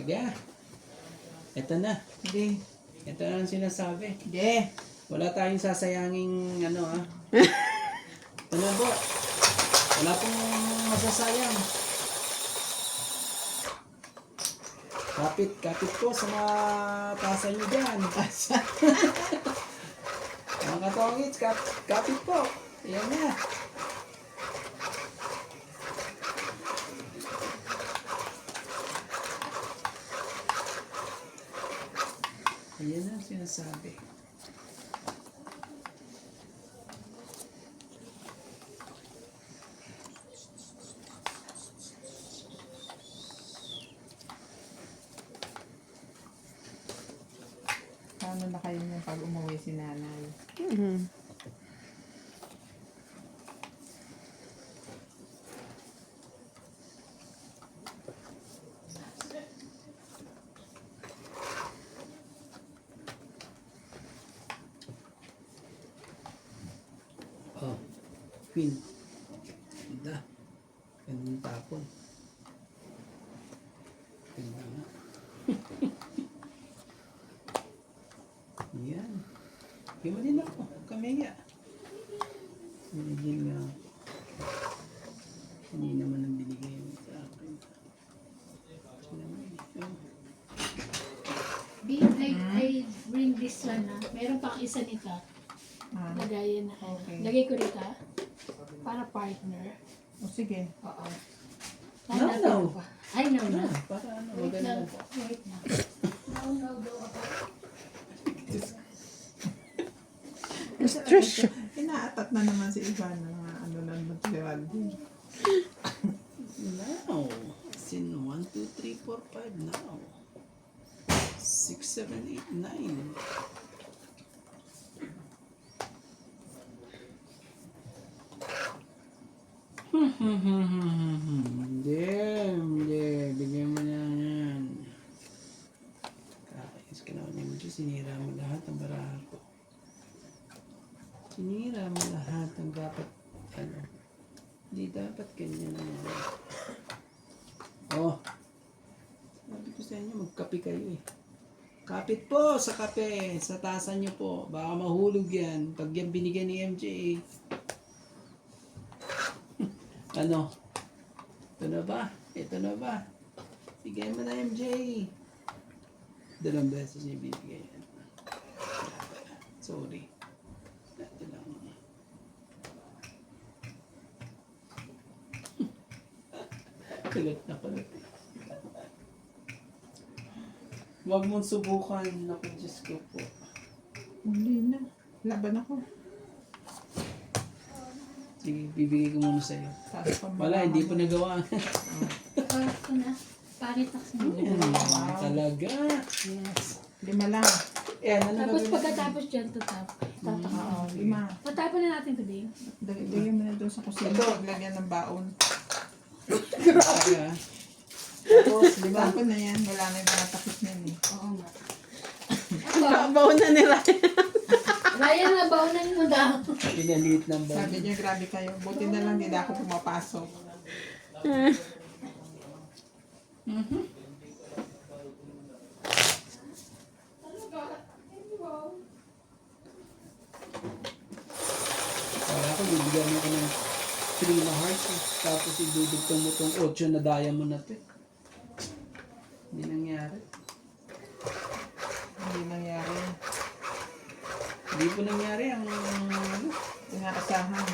Talaga. Ito na. Hindi. Ito na ang sinasabi. Hindi. Wala tayong sasayanging ano Ito na po. Wala pong masasayang. Kapit po sa mga tasa nyo dyan. Mga katongits, kapit po. Ayan na. Ayan na ang sinasabi. Paano na kayo yung pag umuwi si nanay? Oh, Queen. Ganda. Gandang tapon. Ganda nga. Yan. Hima din ako. Kamaya. Binigyan nga. Hindi naman ang binigay mo sa akin. I bring this one na. Meron pang isa nito. Lagayan na. Okay. Lagay ko rito. Para partner. O sige. Oo. No. Ay, no. Para ano, Wait lang maganda. po. Wait lang. No, go ako. Trish. Inaatat na naman si Ivan ng mga ano na material din. Now. Sin 1, 2, 3, 4, 5 now. 6, 7, 8, 9. Hindi. Bigyan mo na yan. Kakayos ka naman yung Diyos. Sinira mo lahat ng baraha ko. Sinira mo lahat ng dapat, hindi dapat ganyan na yan. Oh. Sabi ko sa inyo, magkape kayo eh. Kapit po sa kape, sa tasa nyo po. Baka mahulog yan. Pag yan binigyan ni MJ. Ano? Ito na ba? Ito na ba? Bigay mo na MJ. Dalawang beses niya bibigay yan. Sorry. Ito lang. Kulit na kulit. Huwag mong subukan. Naku, Diyos ko po. Hindi na. Laban ako. Sige, bibigay ko muna sa'yo. Taas pa Wala, hindi pa nagawa. Ito na. Pangit na kasi. Wow. Talaga. Yes. 5 lang. Yan, ano Tapos gagawin pagkatapos dyan, tutap. Oo, 5. Patapon na natin today. Lagyan mo na doon sa kusina. Ito. Paglagyan ng baon. natin? Tapos, 5. Tapon na yan. Wala na yung panatakit na yun eh. Oo nga. Nakabaon na ni Ryan. Ryan, nabaunan mo daw. Pinaliit ng bag. Sabi niya, grabe kayo. Buti na lang, hindi na ako pumapasok. Para ako, bibigyan mo ko ng 3 na hearts. Tapos idudugtong mo tong 8 na diamond na to. Hindi nangyari. Hindi nangyari. Hindi po nangyari ang ano. Inaasahan.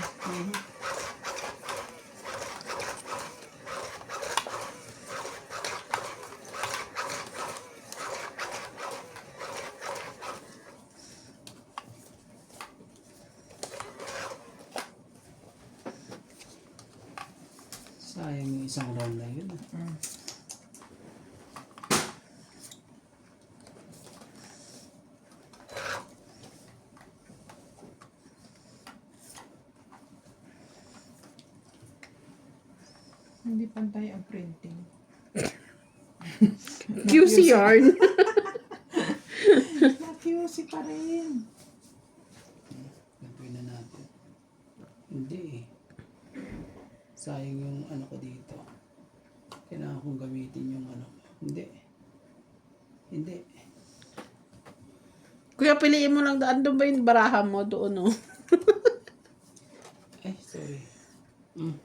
Sayang yung isang round na yun. Hindi pantay ang printing. QC yarn. Na-QC pa rin. Gagawin na natin. Hindi eh. Sayang yung ano ko dito. Kailangan kong gamitin yung ano. Hindi. Hindi. Kuya, piliin mo lang daan. Doon ba yung baraha mo? Doon, oh. Ay, sorry. 8.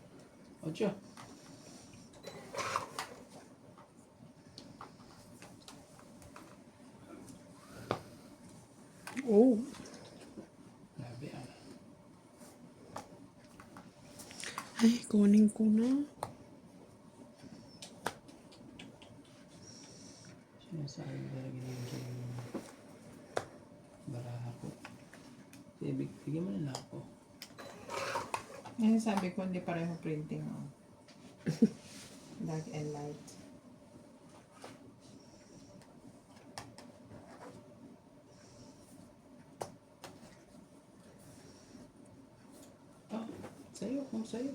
Oh. Grabe ah. Ay, kunin ko na. Sinasabi ko talaga yung baraha ko. Sige, bigyan mo na lang ako. Ngayon sabi ko, hindi pareho printing. Oh. Dark and light. Ah, sa'yo, kung sa'yo.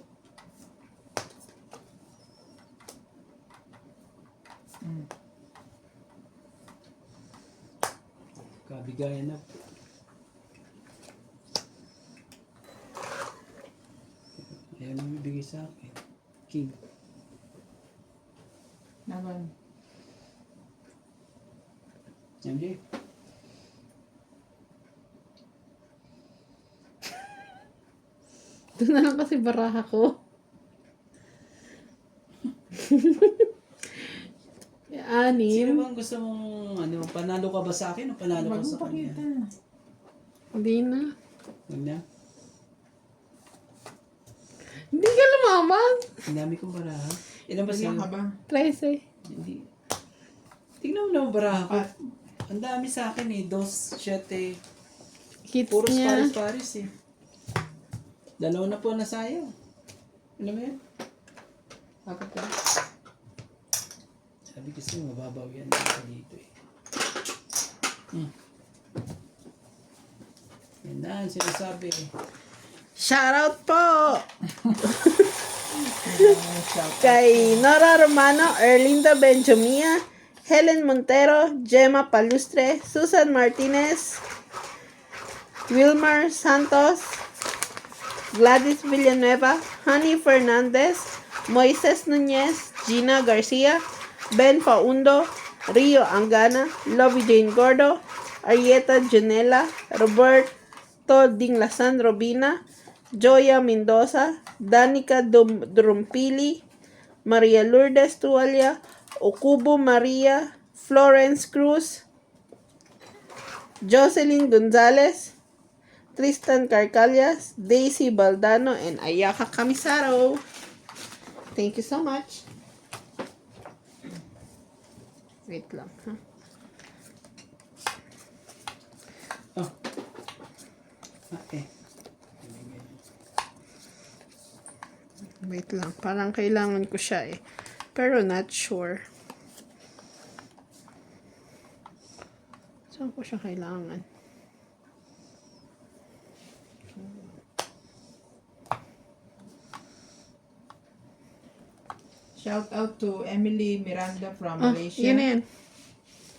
Kabigayan na po. Ayaw na bibigay sa akin. King. Naman. MJ. Doon na lang kasi baraha ko. Sino Anim. bang gusto mong, ano, panalo ka ba sa akin o panalo ka Bago sa kanya? pakita. Hindi na. Huwag na. Hindi ka lumaman. Ang dami kong baraha. Ilan ba Bigyan sa'yo? ka ba? 13. Hindi. Tignan mo naman baraha ko. Apat. Ang dami sa akin eh. 2, 7. Hits Puros niya. paris-paris eh. 2 na po na sayang. Alam mo yan? Apat ka. Sabi kasi mababaw yan dito eh. Yan na, ang sinasabi eh. Shoutout po! Shout. Kay Nora Romano, Erlinda Benjamia, Helen Montero, Gemma Palustre, Susan Martinez, Wilmar Santos, Gladys Villanueva, Honey Fernandez, Moises Nunez, Gina Garcia, Ben Faundo, Rio Angana, Lovey Jane Gordo, Arieta Janela, Roberto Dinglasan Robina, Joya Mendoza, Danica Drumpili, Maria Lourdes Tualia, Okubo Maria, Florence Cruz, Jocelyn Gonzalez, Tristan Carcalias, Daisy Baldano, and Ayaka Camisaro. Thank you so much. Wait lang, ha? Oh. Okay. Wait lang. Parang kailangan ko siya eh. Pero not sure. Saan ko siya kailangan? Shout out to Emily Miranda from Ah, Malaysia. yun na yan.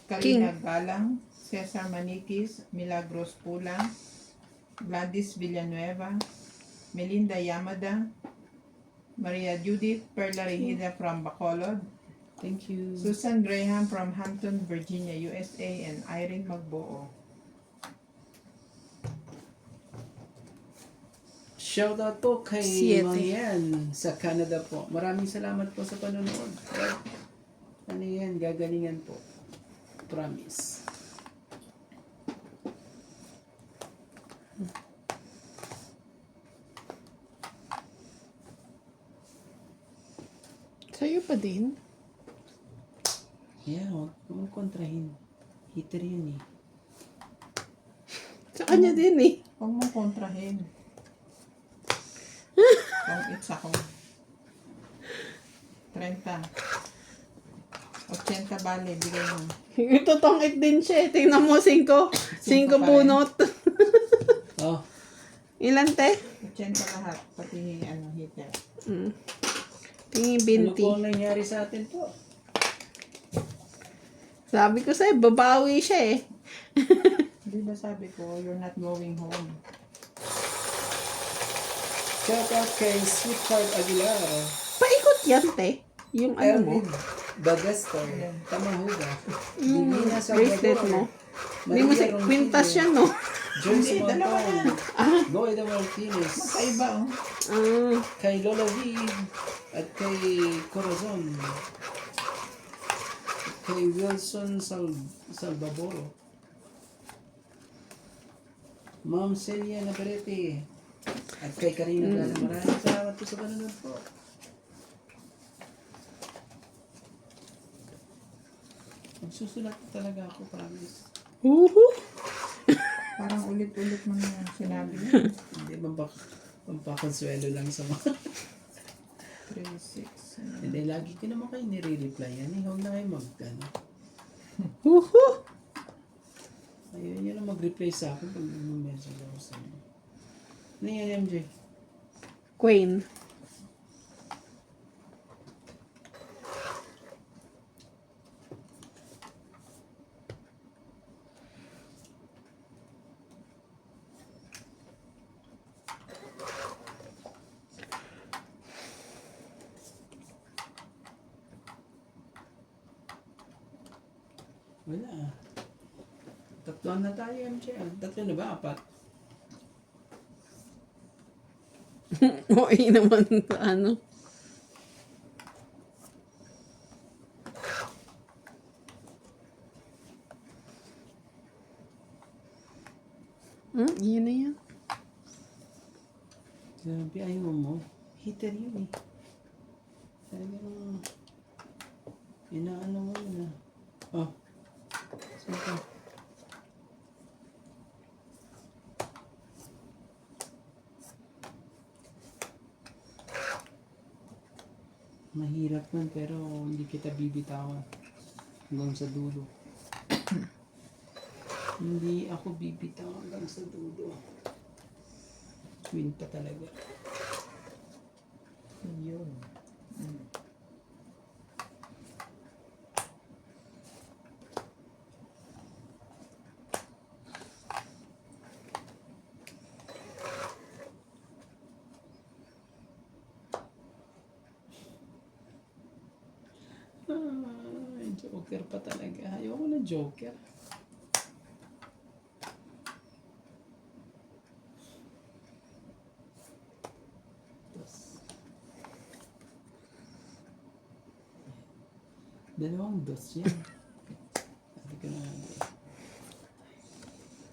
Kalina Galang, Cesar Maniquis, Milagros Pulang, Gladys Villanueva, Melinda Yamada, Maria Judith Perla Regida from Bacolod, Thank you. Susan Graham from Hampton, Virginia, USA, and Irene Magboo. Shoutout po kay Siete. Mang Yan sa Canada po. Maraming salamat po sa panonood. Ano yan, gagalingan po. Promise. Sa'yo pa din? Yeah, huwag mong kontrahin. Hitter yun eh. Sa kanya din eh. Huwag mong kontrahin. Kung it's ako. 30. 80 bale, bigay mo. Itutongit din siya eh. Tingnan mo, 5. 5 Cinco pa rin. bunot. Oh, Ilan te? 80 lahat, pati ano, heater. Tingin ano 20. po ang nangyari sa atin po? Sabi ko sa'yo, babawi siya eh. Di ba sabi ko, you're not going home. Shoutout kay Sweetheart Aguilar. Paikot yan te. Yung ano mo. Erwin. Bagaster. Tamahuga. Divina Bracelet mo. Hindi mo si Quintas yan, no? Joyce Hindi, dalawa Monton. yan. Goida Martinez. Magkaiba, oh. Kay Lola V. At kay Corazon. Kay Wilson Salvadoro. Ma'am Celia Navarrete. At kay Karina Gala. Maraming salamat po sa panonood po. Magsusulat talaga ako, promise. Woohoo! Parang ulit-ulit mo na sinabi niya. Hindi, pampakonsuelo lang sa mga... 3, 6, Hindi, lagi ko naman kayo nire-reply yan. Huwag na kayo ano. Woohoo! Ayun, yun ang mag-reply sa akin pag message ako sa inyo. Ano yan, MJ? Queen. Wala. Tatlo na tayo, MJ. Tatlo na ba? Apat? Okay naman, ano. Yun na yan. Grabe, ayaw mo. Heater yun eh. Talagang... Inaano mo yun ah. Oh. Sige. Mahirap man pero hindi kita bibitawan hanggang sa dulo. Hindi ako bibitawan hanggang sa dulo. Win pa talaga. yun. Joker pa talaga. Ayoko na Joker. Dalawang dos yan. Sabi ko na.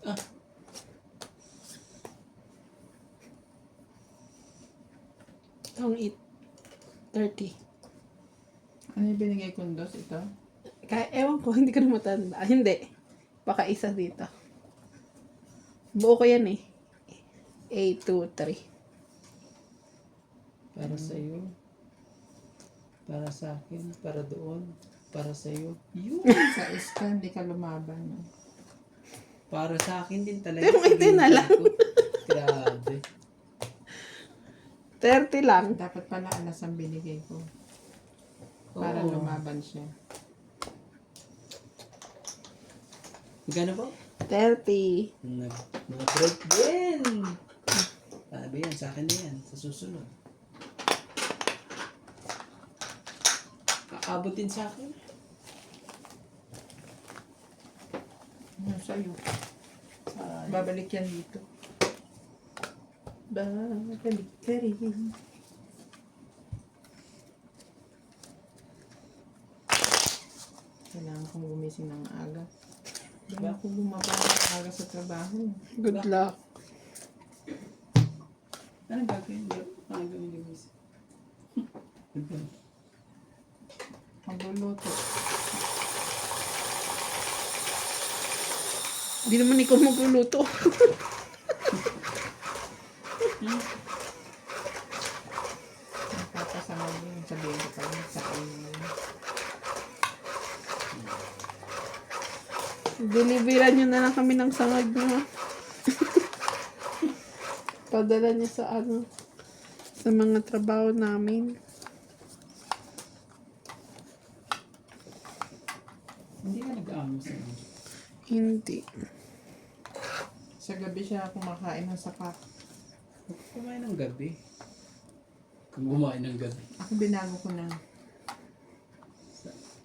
Ah! Itong 30. Ano yung binigay kong dos ito? Kaya, ewan ko, hindi ko na matanda. Ah, hindi. Baka isa dito. Buo ko yan eh. 8, 2, 3. Para sa iyo. Para sa akin. Para doon. Para sa iyo. Yun! Sa iska, hindi ka lumaban. No? Para sa akin din talaga. Pero may ito na lang. Grabe. 30 lang. Dapat pala alas ang binigay ko. Para Oo. lumaban siya. Magkano po? 30. Nag-break din! Paano ba yan? Sa akin na yan. Sa susunod. Aabutin sa akin. Ano sa'yo? Babalik yan dito. Babalik ka rin. Kailangan kong gumising ng aga. Hindi ako bumaba ng aga sa trabaho. Good luck. Anong gagawin? Anong gagawin yung music? Magluluto. Hindi naman ikaw magluluto. Napapasama mo yung sabihin ko pa sa kanya. Deliveran nyo na lang kami ng sangag na. Padala niya sa sa mga trabaho namin. Hindi ka nag-aamos na. Hindi. Sa gabi siya kumakain ng sapat. Huwag kumain ng gabi. Kung kumain ng gabi. Ako binago ko na.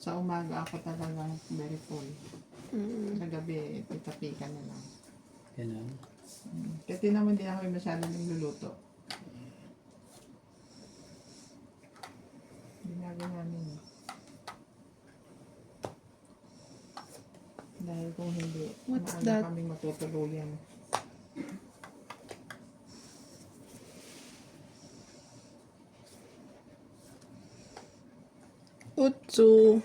Sa umaga ako talagang very full. Mm. Sa gabi, titapikan na lang. Ganun. Kasi naman din ako masyado nagluluto. Ginagawa namin. Dahil kung hindi, What's maaga that? kaming matutuluyan. Utsu.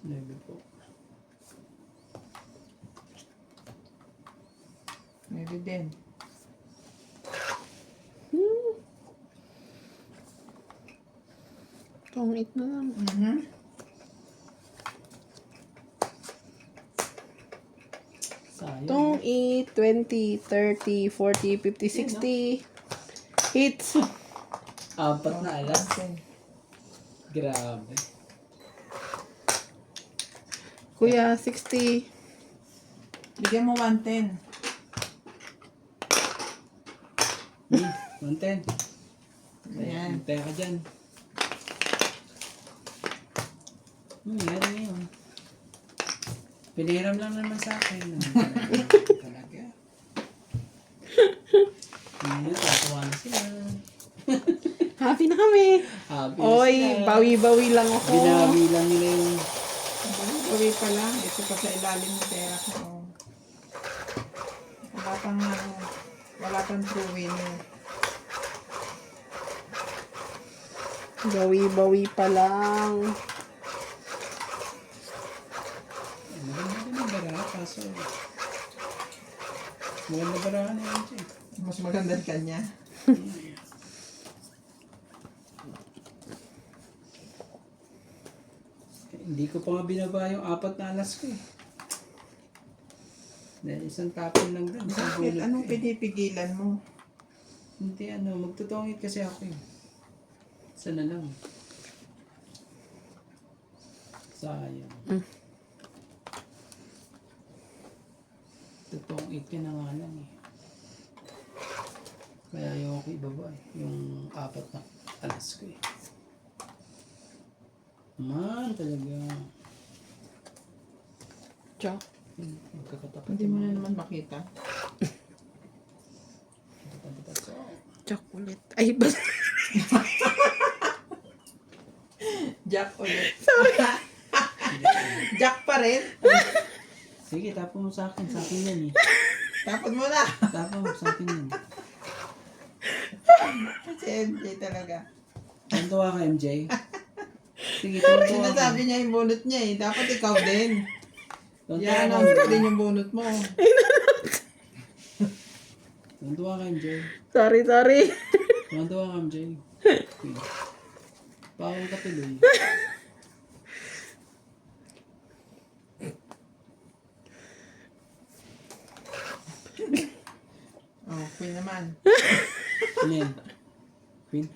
Maybe po. Maybe din. Tongit na lang. Sayang. Don't eat 20, 30, 40, 50, 60 hits. Apat na alas. Okay. Grabe. Kuya, 60. Bigyan mo 110. 110. Ayan. Hintay ka dyan. Yan yun. Piniram lang naman sa akin. Talaga. Ngayon, tatawa na sila. Happy na kami. Happy na Oy, sila. bawi-bawi lang ako. Binawi lang nila yung... Uwi pa lang. Ito pa sa ilalim ng pera ko. Oh. Wala pang true winner. Bawi-bawi pa lang. Maganda bara, kaso... Maganda bara na yun siya. Mas maganda kanya. Hindi ko pa nga binaba yung 4 na alas ko eh. Dahil isang tapon lang dun. Isang Bakit? bullet Anong ko eh. pinipigilan mo? Hindi magtutungit kasi ako eh. Isa na lang. Sayang. Tutungit ka na nga lang eh. Kaya ayoko ibaba eh. Yung 4 na alas ko eh. Man talaga. Chok. Magkakatapat. Hindi mo na naman makita. Magkakatapat sa Chocolate. Ay, ba? Jack ulit. Jack pa rin. Sige, tapon mo sa akin. Sa akin yan eh. Tapos mo na. Tapon mo sa akin yan. Si MJ talaga. Tantuwa ka, MJ. Sige, tantuwa ka. Sinasabi niya yung bunot niya eh. Dapat ikaw din. Tantuwa Yan, ka, announce ko din yung bunot mo. Tantuwa ka, MJ. Sorry. Tantuwa ka, MJ. Bawal ka tuloy. Oh, Queen naman. Ano yan? Queen?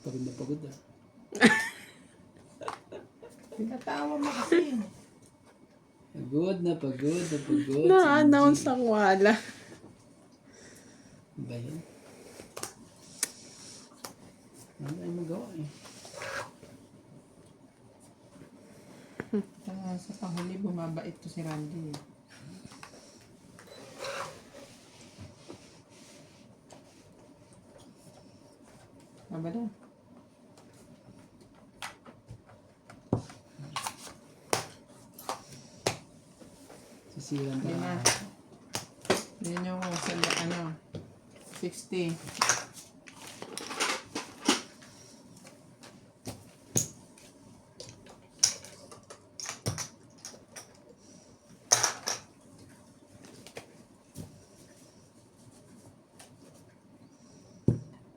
Pagod na pagod ah. Pinatawa mo kasi. Pagod na pagod na pagod. Na-announce ang wala. Ba yan? Ano tayo magawa eh? Sa panghuli, bumabait to si Randy. Baba na. Sisiran pa. Hindi na. Yan yung 60.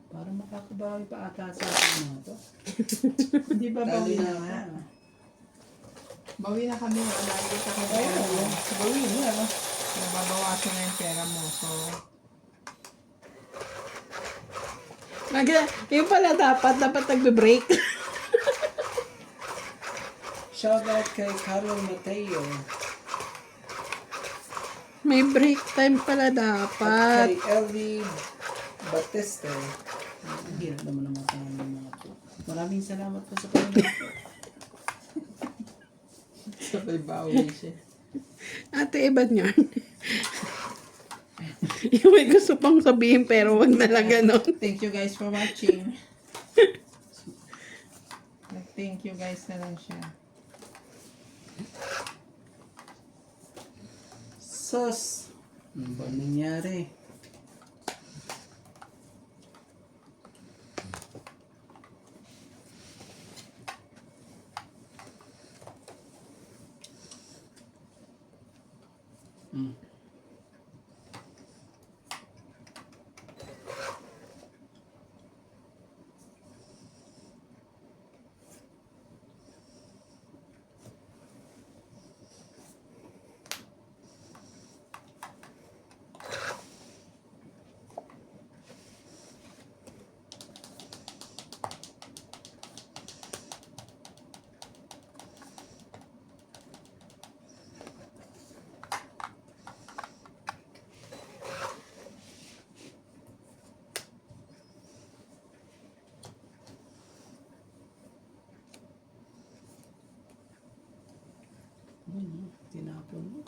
Parang makakabawi pa ata sa akin mga to. Hindi ba bawi Talo na na nga? ako. Bawi na kami. Alagay ka kami. Bawi na. Nababawasan na yung pera mo. So, Yung pala dapat nagbe-break. Shout out kay Carol Mateo. May break time pala At dapat. kay Ellie Batiste. Ang hirap naman ang mga pangalan ng mga po. Maraming salamat po sa panonood po. Sabay bawi siya. Ate, iba niyan. Yung may gusto pang sabihin pero wag na lang ganon. Thank you guys for watching. Thank you guys na lang siya. Sus! Ano ba nangyari? Hmm. Tinapon mo.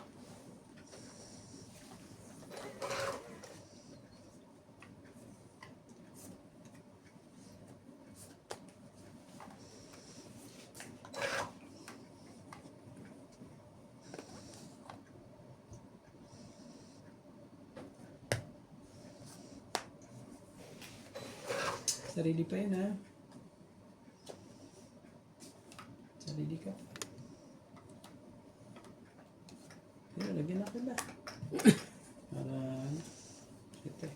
Sarili pa yun, ha? Sarili ka. Pero lagyan ako na. Para, ito.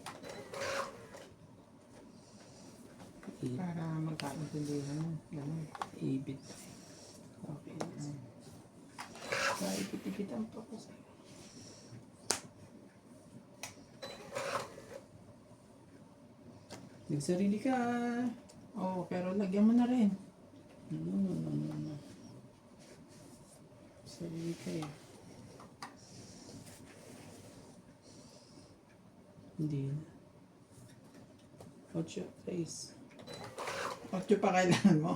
Para magkaintindihan. Ganun. Ibit. Okay. Ipit-ipitan pa ko sa'yo. Nagsarili ka. Oo, pero lagyan mo na rin. No. Sarili ka eh. Hindi na. Watch your face. 8 pa kailangan mo.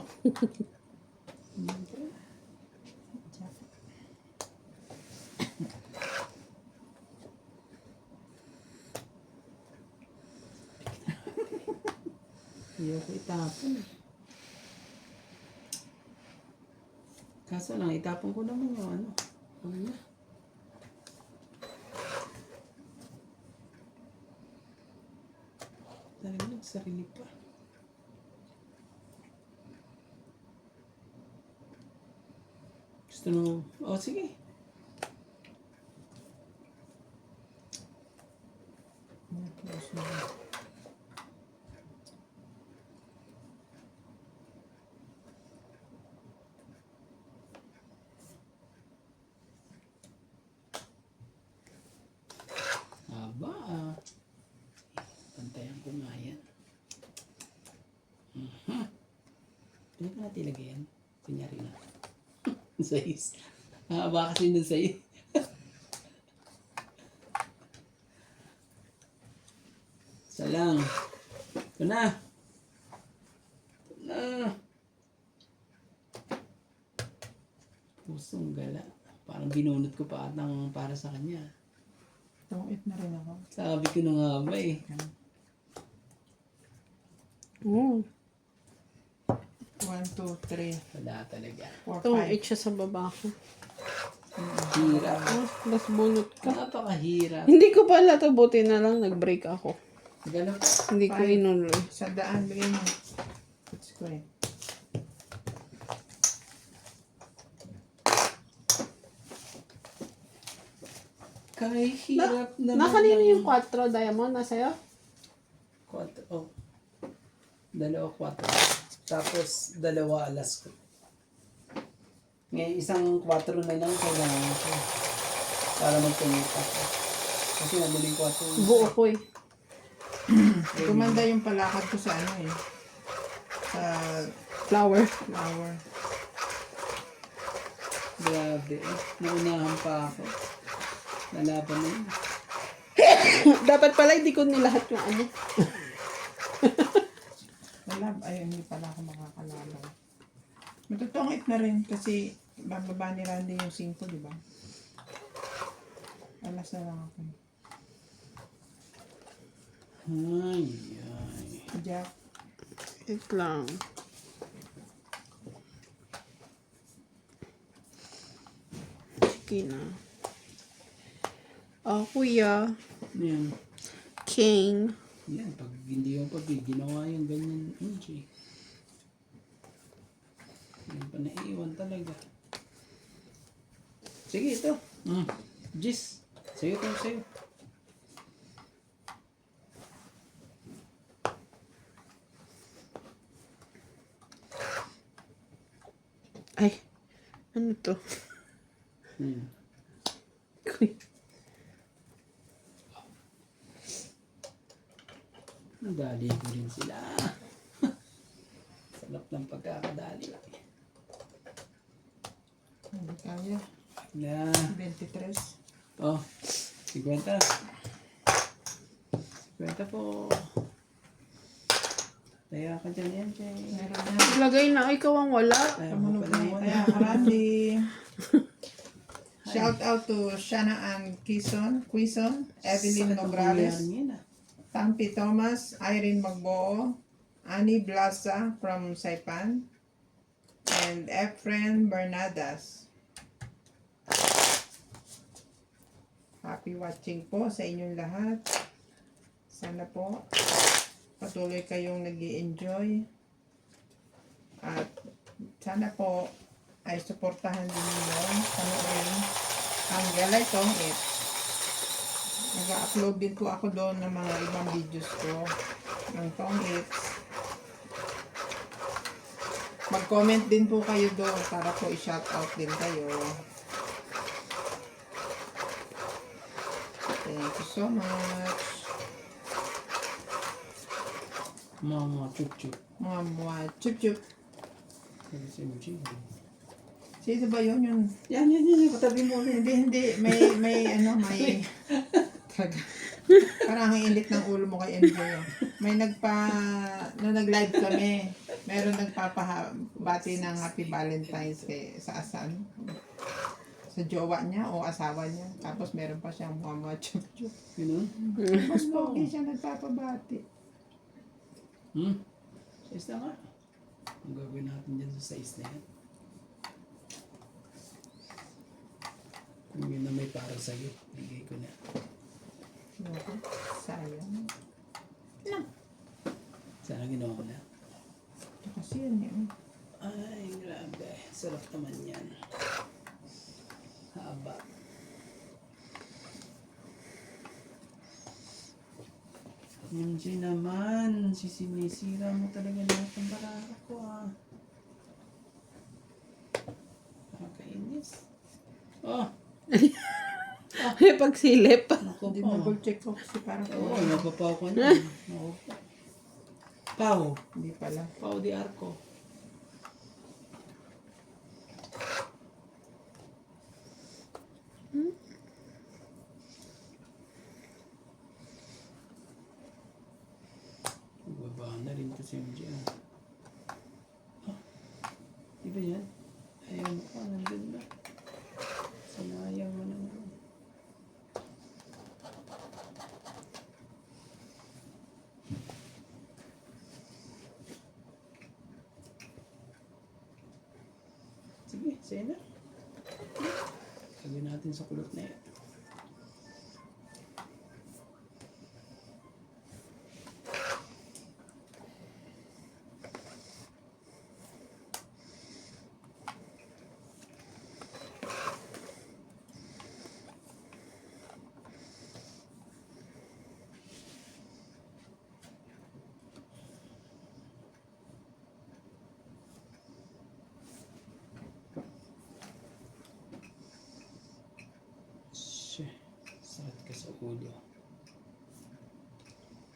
Hindi ako itapon. Kaso lang, itapon ko naman yung ano. Ano na? Talagang sarili pa. Gusto mo? Oh, sige. Aba, pantayan ko nga yan. Ano pa natin ilagay yan? Kunyari na. Size. Haba kasi ng size. Isa lang. Ito na. Ito na. Pusong gala. Parang binunot ko pa atang para sa kanya. Tungit na rin ako. Sabi ko na nga ba eh. Oh, 1, 2, 3, Wala talaga. 4, tungit 5. siya sa baba ko. Hirap. Oh, mas bunot ka. Napakahirap. Hindi ko pala to, buti na lang nag-break ako. Ganun. Hindi ko Fine. inuloy. Sa daan, bigyan mo. It's great. Kay hirap naman. Nakanino ng- yung 4 diamond? Nasa'yo? 4. Oh. 2, 4. Tapos 2 alas ko. Ngayon isang 4 na lang kailangan ko. Para magtumit ako. Kasi nabili ko 4. Buo ko eh. Tumanda yung palakad ko sa ano eh. Sa Flower. flower. Grabe. Naunahan pa ako. Lalaban na yun. Dapat pala hindi ko nilahat yung ano. Wala, ay hindi pala ako makakalalaw. Matutungit na rin kasi bababa ni Randy yung 5, di ba? Alas na lang ako. Ay, ay. Jack, Wait lang. Sige na. Oh, kuya. Yan. King. Yan, pag hindi yung pag ginawa yung ganyan. Siya. Yan pa naiiwan talaga. Sige, ito. Jis. Sa'yo to, sa'yo. Ay. Ano to? Yan. Kuya. Nadali ko rin sila. Sarap ng pagkakadali. hindi kaya. Na. 23. Oh, 50. 50 po. Kaya ka dyan yan, Jay. Meron na. Lagay na ikaw ang wala. Ay, Kamunog pala na yun. kaya ka, Randy. Shout out to Shana Ann Quison, Evelyn Sakit ang Nograles, pangyayari niyan, ah. Tampi Thomas, Irene Magboo, Annie Blasa from Saipan, and Efren Bernadas. Happy watching po sa inyong lahat. Sana po patuloy kayong nag-i-enjoy. At sana po ay suportahan din ninyo panoorin ang Galay Tong It. Nag-upload din po ako doon ng mga ibang videos ko ng Tong It. Mag-comment din po kayo doon para po i-shoutout din kayo. Thank you so much. Mga chup-chup. Mga chup-chup. Sabi si MG. Sino ba yun? Yung Yan. Katabi mo ulit. hindi. May parang ang init ng ulo mo kay MJ. May nung nag-live kami, meron nagpapabati ng Happy Valentine's sa asan. Sa jowa niya o asawa niya. Tapos meron pa siyang mga chup-chup. Ganun? Mas pogi siya nagpapabati. Size na nga. Ang gagawin natin dyan sa size na yan. Kung yun na may para sa'yo, bigay ko na. Sayang. Sana ginawa ko na. Kasi yun yun. Ay, grabe. Sarap naman yan. Haba. Yung G naman, sinisira mo talaga lahat ng barara ko Nakakainis. Oh, May pagsilip. naku Hindi po. double check ko kasi parang Oo, napapaw ko na. Naku po. Pau. hindi pala. Pau di Arco. Baba na rin kasi yung dyan. Di ba yan? Ayan mo pa, nandun na. Sanayang mo naman. Sige, sa'yo na. Lagyan natin sa kulot na yan. Sakit ka sa ulo.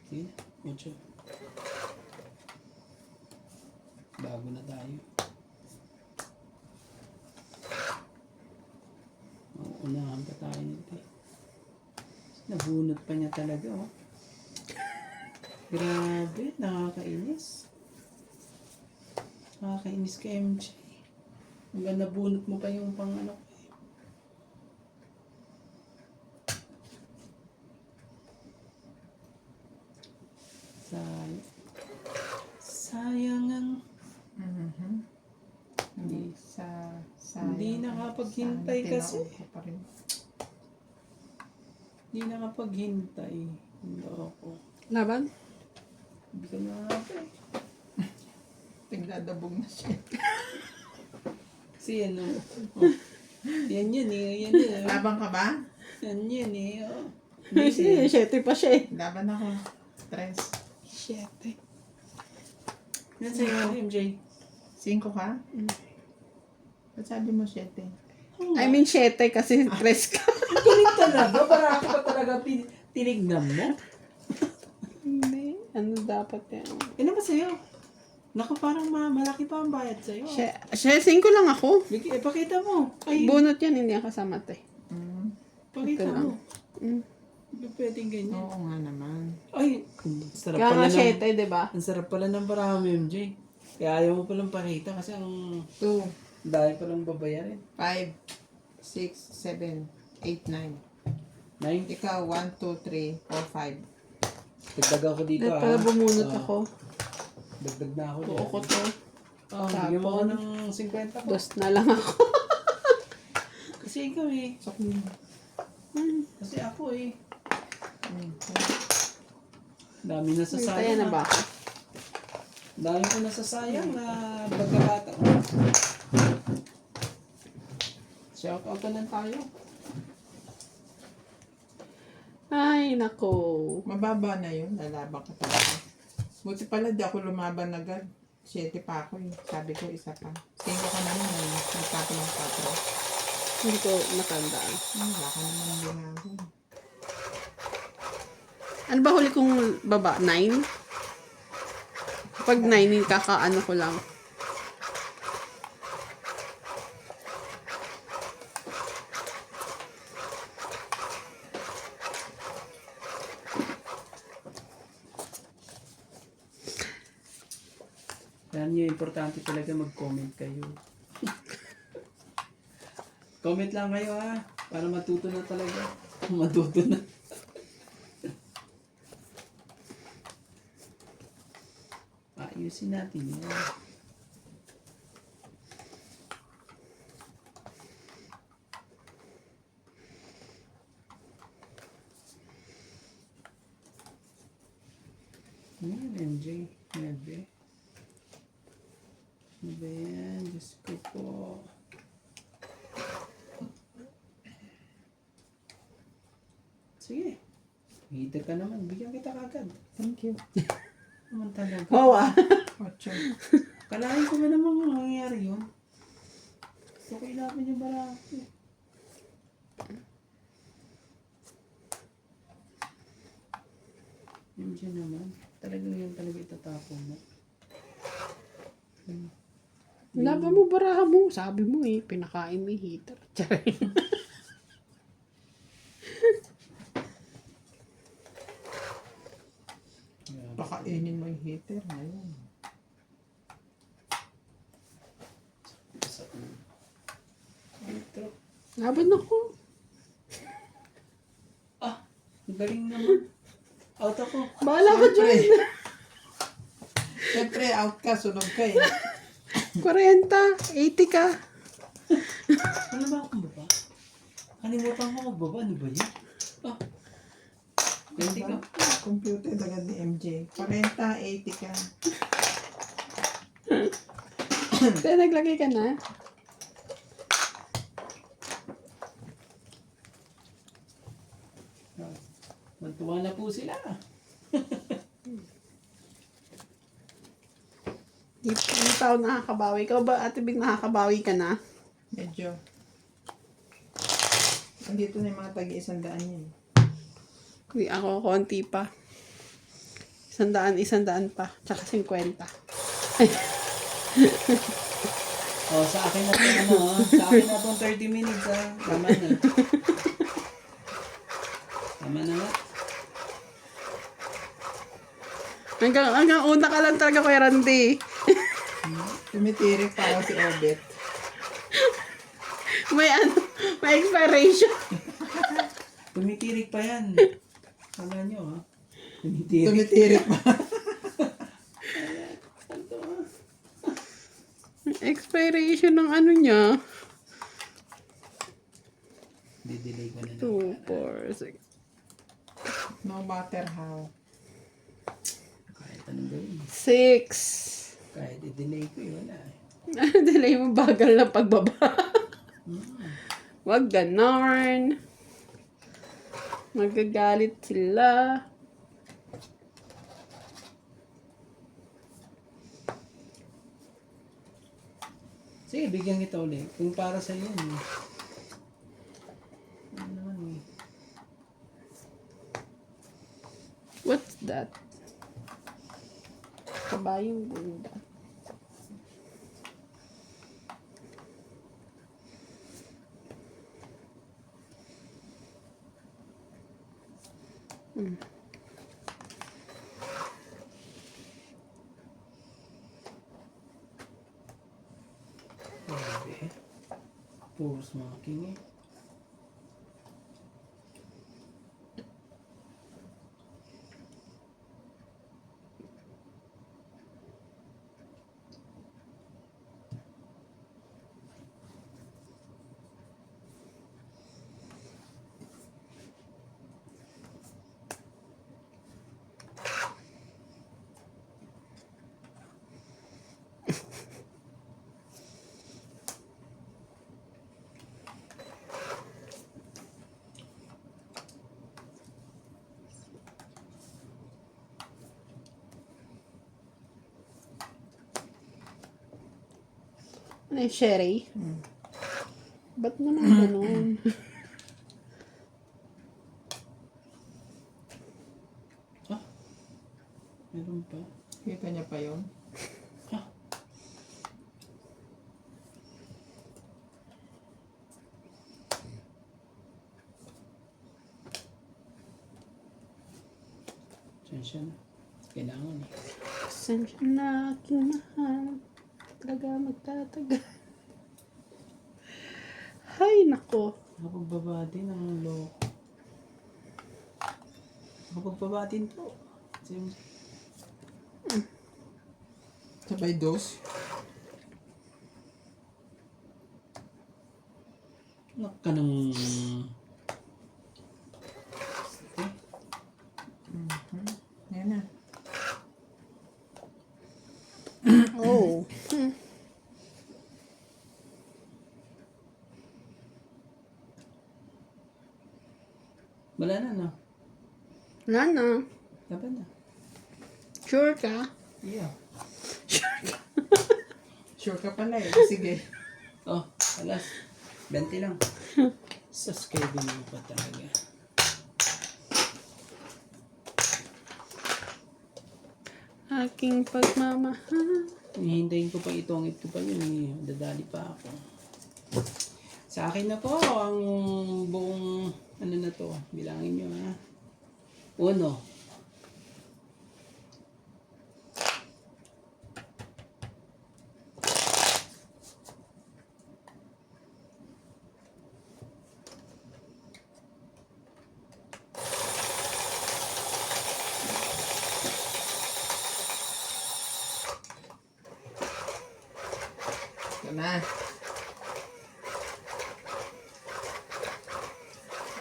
Sige na, medyo. Bago na tayo. Unahan pa tayo nito eh. Nabunot pa niya talaga, oh. Grabe, nakakainis. Nakakainis ka, MJ. Hanggang nabunot mo pa yung pang ano ko eh. Sayang ang Hindi Hindi nakapaghintay kasi. Tinaon ko pa rin. Hindi nakapaghintay. Hindi ako. Laban? Hindi ka nakakapag. Tingdadabog na siya. Kasi ano. Oh. Yan yun eh. Yan yun. Laban ka ba? Yan yun eh. Oh. Kasi 7 pa siya eh. Laban ako. 3. 7. Yan sa'yo, MJ. 5 ka? Ba't sabi mo 7? I mean 7 kasi 3 ka. Galing talaga. Para ako pa talaga tinignan mo. Hindi. Ano dapat yan? Ano ba sa'yo? Naku, parang malaki pa ang bayad sa'yo. Siya 5 lang ako. Pakita mo. Ay, Bunot yan, hindi ang kasama te. pakita ito lang. mo. Hindi pwedeng ganyan. Oo nga naman. Ay, ang sarap Kaya pala nga 7, di ba? Ang sarap pala ng parami, MJ. Kaya ayaw mo palang pakita kasi ang 2, dahil palang babayarin. 5, 6, 7, 8, 9. 9. Ikaw, 1, 2, 3, 4, 5. Dagdag ako dito Dahil pala bumunot Ah, ako. Dagdag na ako Buo ko to. Bigyan mo ako ng 50 ko. 2 na lang ako. Kasi ikaw eh. Sokli. Kasi ako eh. Dami na Kaya sasayang. na ba ako? Dami ko nasasayang na pagkakataon. Shout out na tayo. Ay, nako. Mababa na yun. Lalaban ka talaga. Buti pala di ako lumaban agad. 7 pa ako eh. Sabi ko isa pa. 5 ka naman eh. Nagtapo ng 4. Hindi ko natandaan. Wala ka naman ginagawa. Ano ba huli kong baba? 9? Pag 9, kakaano ko lang. Yan yung importante talaga mag-comment kayo. Comment lang kayo ha. Para matuto na talaga. Matuto na. Ayusin natin yan. Yan, MJ. Nebe. Ano ba yan? Diyos ko po. Sige. Heater ka naman. Bigyan kita kagad. Thank you. Naman talaga. Oh, ah. 8. Kalahin ko ba naman mangyayari yun? So, kailangan yung barako. Yung dyan naman. Talagang yun talaga itatapon mo. Laban mo, baraha mo. Sabi mo eh, pinakain mo yung heater. Charay. Pakainin mo yung heater. Ayun. Ito. Laban ako. Ah! Galing naman. Out ako. Bahala ka dyan. Siyempre, out ka. Sunog ka eh. 40, 80 ka. Ano ba akong baba? Kalimutan ko magbaba. Ano ba yun? Ah! Pwede ka. Computer agad ni MJ. 40, 80 ka. Kaya naglagay ka na. Magtuwa na po sila. Hindi pa ako nakakabawi. Ikaw ba, Ate Big, nakakabawi ka na? Medyo. Andito na yung mga tagi-100 yun. Hindi ako, konti pa. 100 pa. Tsaka 50. Oh, sa akin na po, ano, sa akin na po 30 minutes, ha. Tama na. Tama na nga. Hanggang una ka lang talaga, Kuya Randy. Tumitirik pa ako si Obet. May may expiration. Tumitirik pa yan. Kala nyo, ha? Tumitirik. Tumitirik pa. Expiration ng ano niya. Didelay ko na lang. 2, 4, 6. No matter how. Kahit anong gawin. 6. Kahit i-delay ko, wala eh. Ano delay mo? Bagal na pagbaba. Wag ganon. Magagalit sila. Sige, bigyan kita ulit. Kung para sa iyo, eh. Ano naman eh. What's that? Kabayong ganda. Grabe eh. Puro smoking eh. Ano yung sherry? Ba't naman ganun? Ah, meron pa. Kita niya pa yun. Ah, sensya na. Kailangan eh. Pasensya na aking mahal. Talaga magtatagal. Hay, nako. Nakapagbabati ng loko. Nakapagbabatin po. Sabay dos. Anak ka ng... Yan na. Oh. Wala na, no? Nana, Laban na. sure ka? Yeah. Sure ka pala eh. Sige. Oh, alas. 20 lang. Subscribe mo pa talaga. Aking pagmamahal. Hihintayin ko pa itongit ko pa yun eh. Dadali pa ako. Sa akin na po ang buong ano na to. Bilangin nyo ha. 1. Ito na.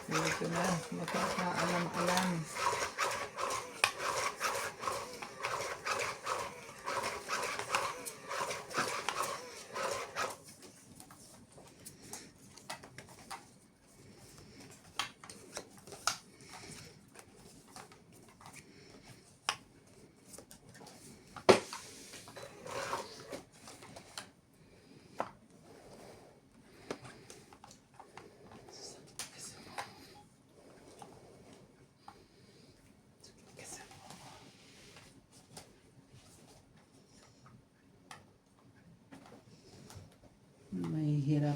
Ito na. Nakakaalam-alam.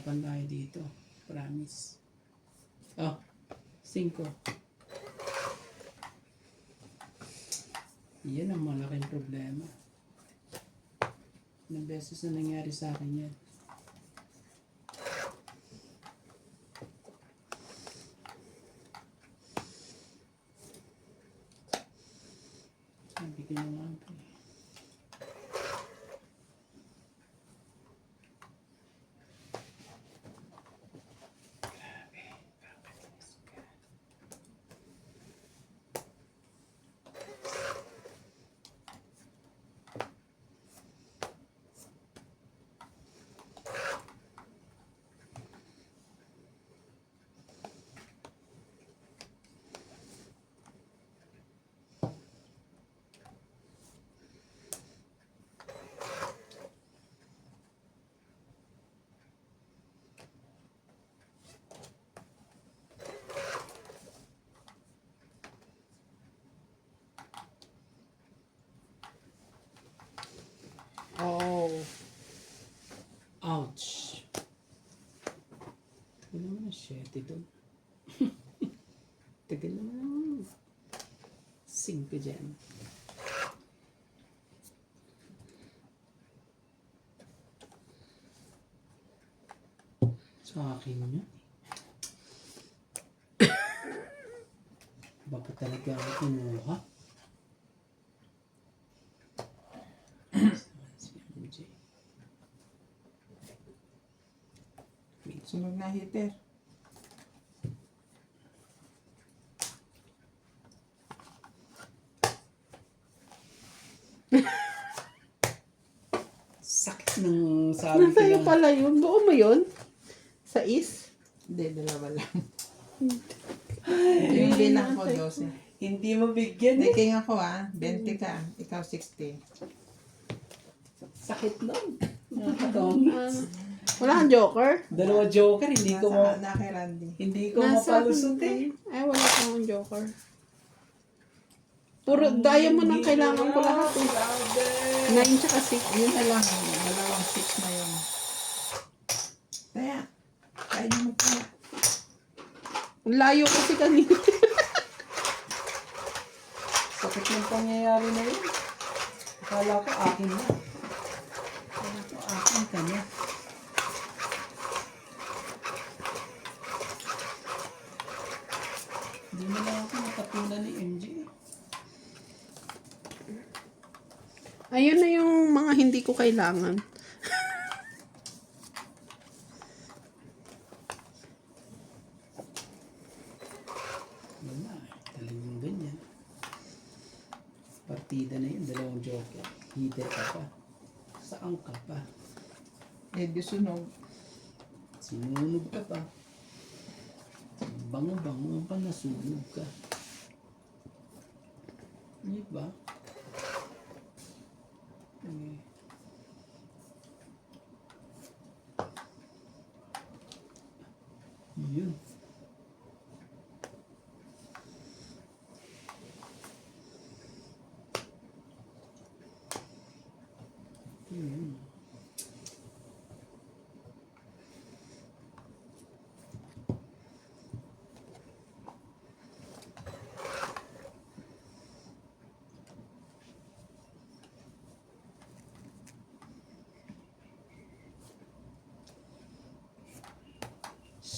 Pag-usapan tayo dito. Promise. Oh, 5. Yan ang malaking problema. Ilang beses na nangyari sa akin yan. Sabi ko na nga po eh. Oh. Ouch! Tagal naman ang 7 doon. Tagal naman ang 5 dyan. Sa akin yun. Baka talaga ako kinuha. Si MJ. Sunog na heater. Sakit ng sabi ko Nasa'yo lang. pala yun. Buo mo yun? Sa is? Hindi, dalawa lang. Yung bilang ko, 12. Hindi mo bigyan Hindi, eh. king ako 20 ka. Ikaw 60. Sakit nun. Nakakatongits. Wala kang joker? Dalawa joker, hindi ko Nasa kay Randy. hindi ko mapalusot eh. Ay, wala kang joker. Puro, daya mo nang kailangan ko lahat eh. Grabe. 9 tsaka 6. Yun na lang. Dalawang 6 na yun. Kaya, kaya niyo magkaya. Ang layo kasi kanina. Sakit ng pangyayari na yun. Akala ko akin na. Akala ko akin ka na. Hindi mo lang ako nakatunan ni MJ. Ayun na yung mga hindi ko kailangan. Wala, talagang ganyan. Partida na yun, dalawang joker. Heater ka pa. Saan ka pa? Eh, di sunog. Sinunog ka pa. Bango-bango pa nasunog ka. Di ba? Eh. Yun. Yun.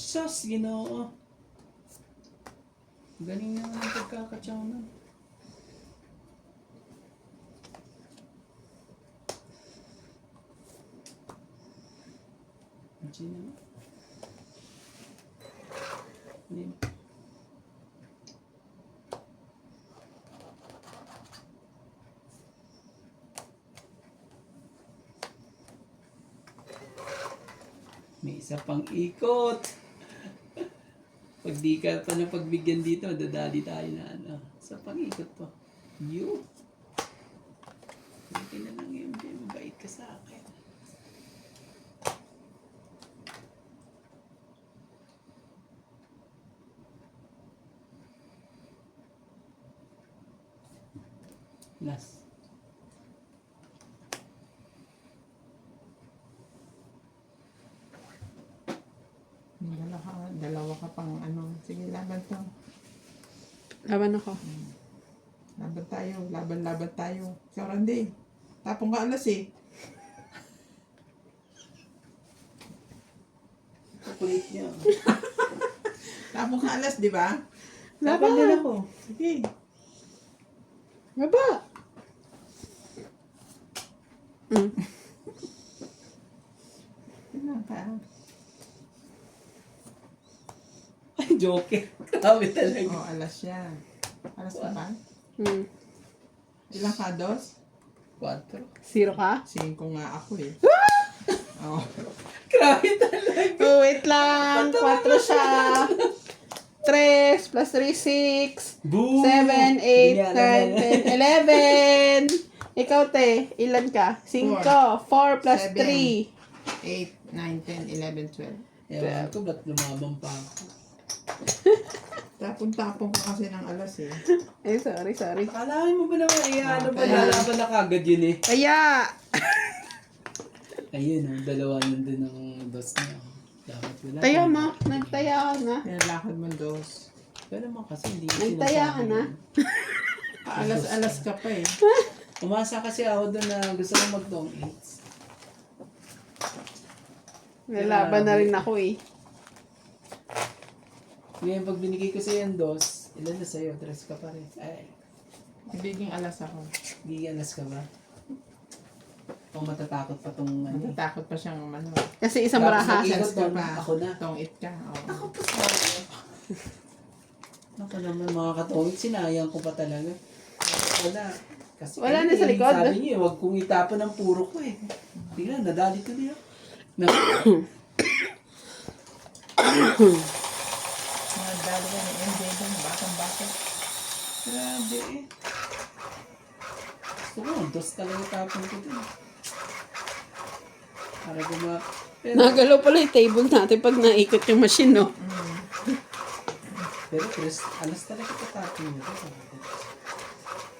Sus, Ginoo. Galing naman ang pagkakatsaw na. Hindi naman. Hindi. May isa pang ikot. Pag di ka pa na pagbigyan dito, dadali tayo na ano. Sa pang-ikot po. You. Hindi na lang yun. Mabait ka sa akin. Last. Sige, laban to. Laban ako. Laban tayo. Laban tayo. Ikaw, Randy. Tapong ka alas eh. Kulit niya. Tapong ka alas, di ba? Laban din ako. Sige. Baba. Tingnan ka. Ay, joke. Grabe talaga. Oh, alas siya. Alas na ba? Hmm. Ilang ka, dos? 4. 0 ka? 5 nga ako eh. Oh. Grabe talaga. Oh, wait lang. 4 siya. 3 plus 3, 6. Boo! 7, 8, 9, 10, 11. Ikaw, te. Ilan ka? 5. 4 plus 3. 8, 9, 10, 11, 12. Ewan ko, ba't lumamang pa ako? Tapong-tapong ka kasi ng alas eh. Ay, sorry. Akalain mo ba naman, ano ba, Kaya- lalaban na kagad yun eh. Kaya, Ayun, dalawa nandun ng dos niya. Dapat wala. taya mo. Nagtaya ka na. Pinalakad mo dos. Pero naman kasi hindi ko Nagtaya ka sinasabi na. yun. Alas-alas ka pa eh. Umasa kasi ako doon na gusto ko mag-dong eats. Nalaban na rin ako eh. Ngayon, pag binigay ko sa'yo yung dos, ilan na sa'yo? 3 ka pa rin. Ay, Ibiging alas ako. giganas ka ba? O matatakot pa tong ano? Matatakot pa siyang ano. Kasi isang Tapos baraha. nag-ikot Alas ka doon, pa. ako na. Tong-it ka. Oh. Ako naman mga katongit, sinayang ko pa talaga. Wala. Kasi Wala na eh, sa likod. Sabi niyo, huwag kong itapon ng puro ko eh. Tingnan, nadali ko niya. Nadali ka ni MJ doon. Batang-bata. Grabe eh. Gusto ko, dos talaga tapon ko din. Para pero, Nagalaw pala yung table natin pag naikot yung machine, no? pero Chris, alas talaga tatapon nito.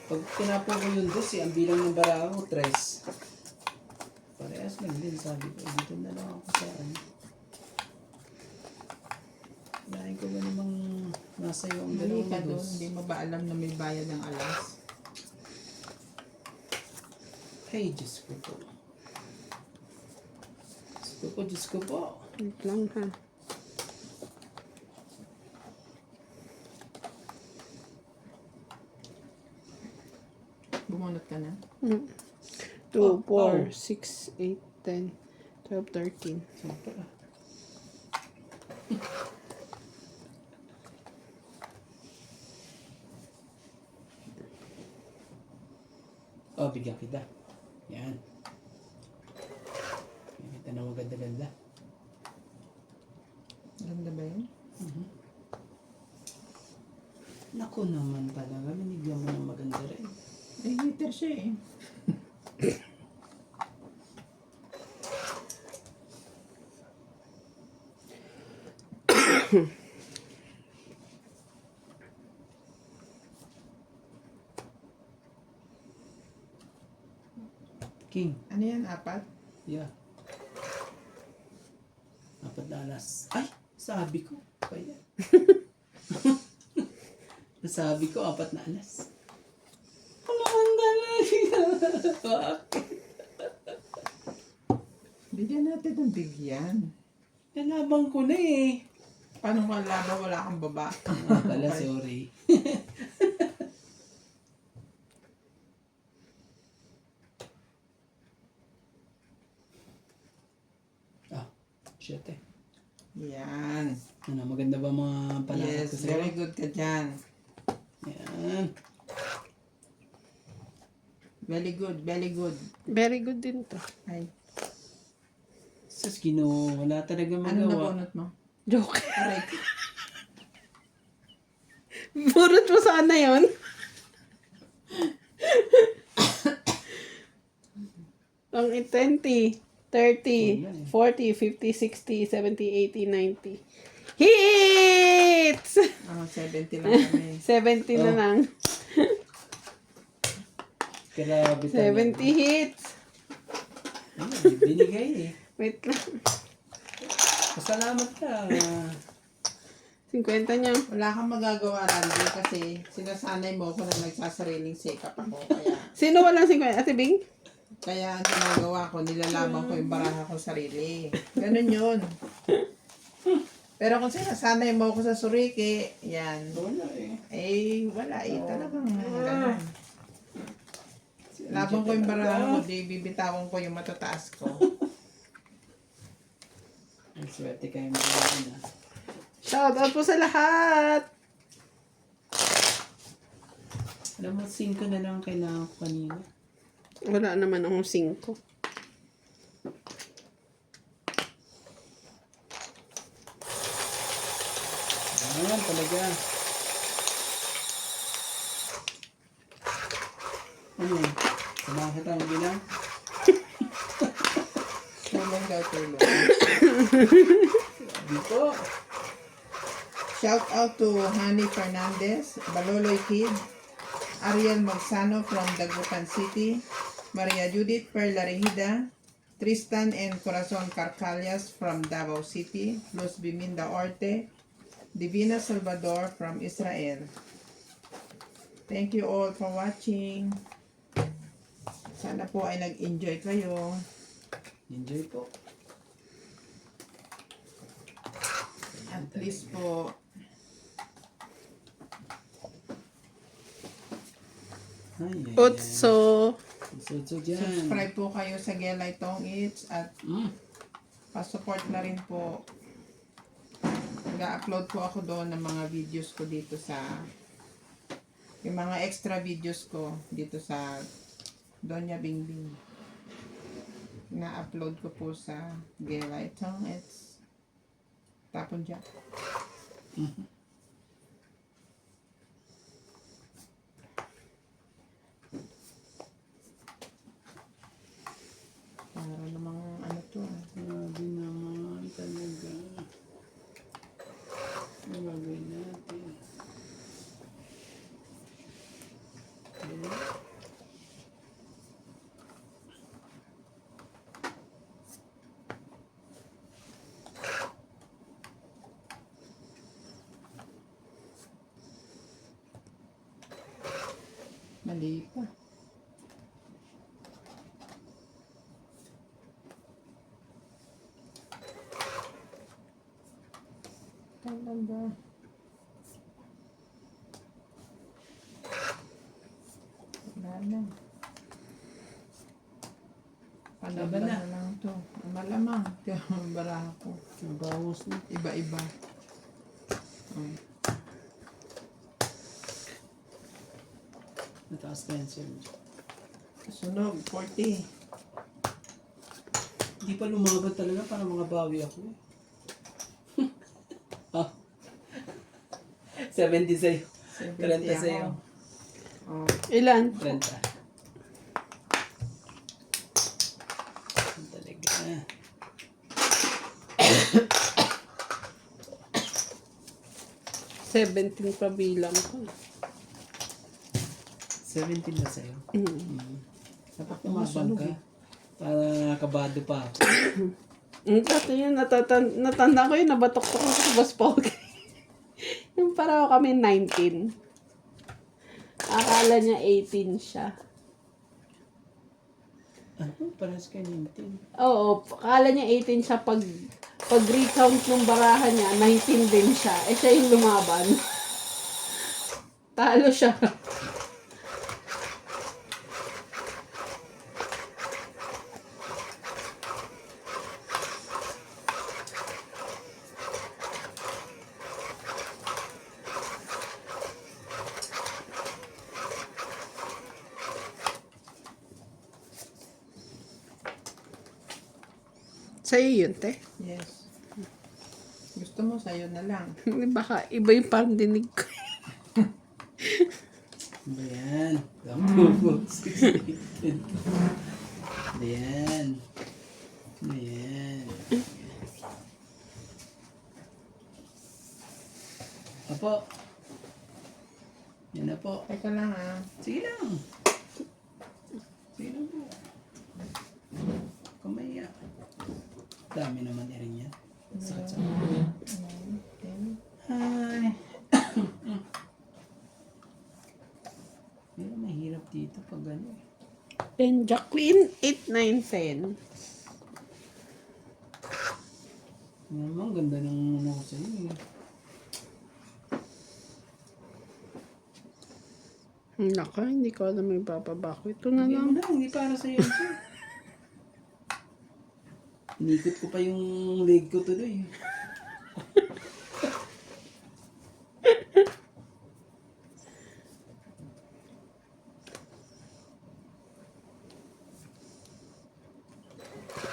Pag tinapon ko yung dos, ang bilang ng bara ko, 3. Parehas lang din, sabi ko. Dito na lang ako sa ano. Kinain ko ba namang nasa iyo ang Mali dalawang ka doon. dos? Hindi mo ba alam na may bayad ng alas? Ay, Diyos ko po. Diyos ko po. Wait lang, ha. Bumunot ka na? 2, 4, 6, 8, 10, 12, 13. Siyempre ah. Oh, bigyan kita. Yan. Bigyan kita na maganda-ganda. Ganda ba yun? Naku naman talaga. Binigyan mo ng maganda rin. Eh, hater siya eh. King. Ano yan? 4? Yeah. 4 na alas. Ay! Sabi ko. Pa yan. Nasabi ko, 4 na alas. Ano ang talaga? Bigyan natin ng bigyan. Nalabang ko na eh. Paano malaba wala kang baba? Pala, sorry. Ah, shit eh. Yan. Ano, maganda ba mga palakad Yes, ko sa'yo? very good ka dyan. Yan. Very good, very good. Very good din to. Ay, Sus, Ginoo, wala talaga ano magawa. nabunot mo? Joke. Aray. Burot mo sana yun. Ang 20, 30, 40, 50, 60, 70, 80, 90. Hits! Oh, 70 lang kami. 70 na Oh. lang. Grabe 70 hits. Ano, binigay eh. Wait lang. Pasalamat ka. 50 niya. Wala kang magagawa, Randy, kasi sinasanay mo ako na nagsasariling sikap ako. Sino walang 50? Ate Bing? Kaya ang ginagawa ko, nilalaban ko yung baraha ko sarili. Ganun yun. Pero kung sinasanay mo ako sa suriki, yan. Wala eh. Wala eh. Talagang ganun. Laban ko yung baraha ko, di bibitawan ko yung matataas ko. Ang swerte kayo mga na. Shout out po sa lahat! Alam mo, 5 na lang kailangan ko kanina. Wala naman akong 5. Ayan, talaga. Ano yun? Samahan kita ang bilang? Tulong daw, tulong. Dito. Shout out to Hani Fernandez, Baloloy Kid, Ariel Magsano from Dagupan City, Maria Judith Perla Regida, Tristan and Corazon Carcalias from Davao City, Luz Biminda Orte, Divina Salvador from Israel. Thank you all for watching. Sana po ay nag-enjoy kayo. Enjoy po. At least po, Ay, ay, ay. Otso. So dyan. subscribe po kayo sa Gelay Tong Eats at Mm. pa-support na rin po. Nag-upload po ako doon ng mga videos ko dito sa yung mga extra videos ko dito sa Donya Bingbing. Na-upload ko po sa Gelay Tong Eats. Tapon dyan. Para namang ano to ah. Grabe naman talaga. Ano gagawin natin? Okay. Mali pa. Talaga. Wala na. Palaban Laban na. na lang to. Malamang. Kaya ang baraha ko. Nabawas na. Iba-iba. Nataas na yan, sir. Sunog, 40. Hindi pa lumaban talaga para mga bawi ako. Ah. 70 sa'yo. 30 sa'yo. Oh. Ilan? 30. Talaga. 17 pa bilang ko. 17 na sa'yo. Dapat tumabang Masunog ka. eh. Para kabado pa ako. Dati yun, natanda ko yun, nabatok-tok ko sa Boss Pogi. Yung para kami 19. Akala niya 18 siya. Ano? Parehas kayo 19. Oo, akala niya 18 siya pag recount ng barahan niya, 19 din siya. Eh siya yung lumaban. Talo siya. Sa'yo yun, te. Yes. Gusto mo, sa'yo na lang. Baka iba yung parang dinig ko. Ano yan? Gambo. 16. Ano yan? Ano yan? Apo. Yan na po. Teka lang ah. Sige lang. Sige lang po. Kamaya. Dami naman rin yan. Sakit sa mga. 10. Hi. Then, Jack Queen, 8, 9, 10. Naman, ganda ng ano ko sa'yo eh. Naka, hindi ko alam may bababa ko. Ito na Hindi mo lang. na, hindi para sa'yo. Inikot ko pa yung leg ko tuloy.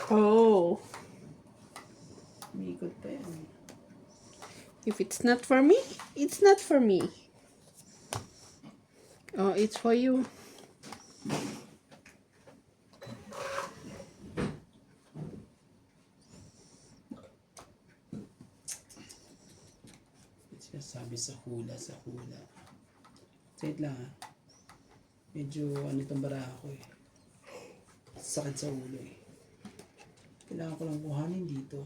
Oh. Inikot pa yan. If it's not for me, it's not for me. Oh, it's for you. Sabi sa hula, sa hula. Wait lang ha. Medyo ano itong bara ako eh. Sakit sa ulo eh. Kailangan ko lang kuhanin dito.